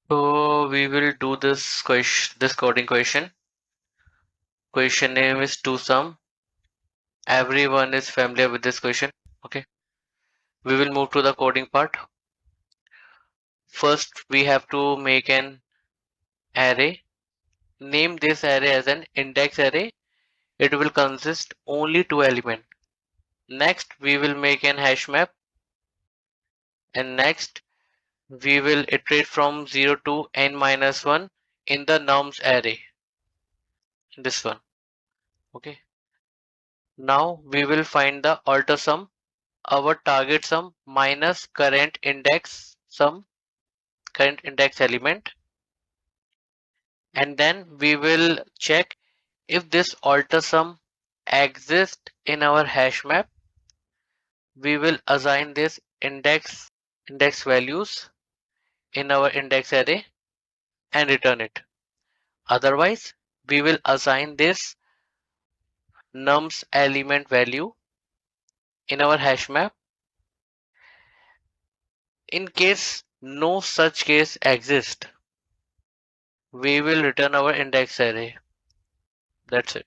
So we will do this question, this coding question. Question name is to sum. Everyone is familiar with this question. Okay. We will move to the coding part. First, we have to make an array. Name this array as an index array. It will consist only two elements. Next, we will make an hash map, and next we will iterate from 0 to n minus 1 in the nums array. This one. Okay. Now we will find the alter sum, our target sum minus current index sum, current index element, and then we will check if this alter sum exists in our hash map. We will assign this index values in our index array and return it. Otherwise, we will assign this nums element value in our hash map. In case no such case exists, we will return our index array. That's it.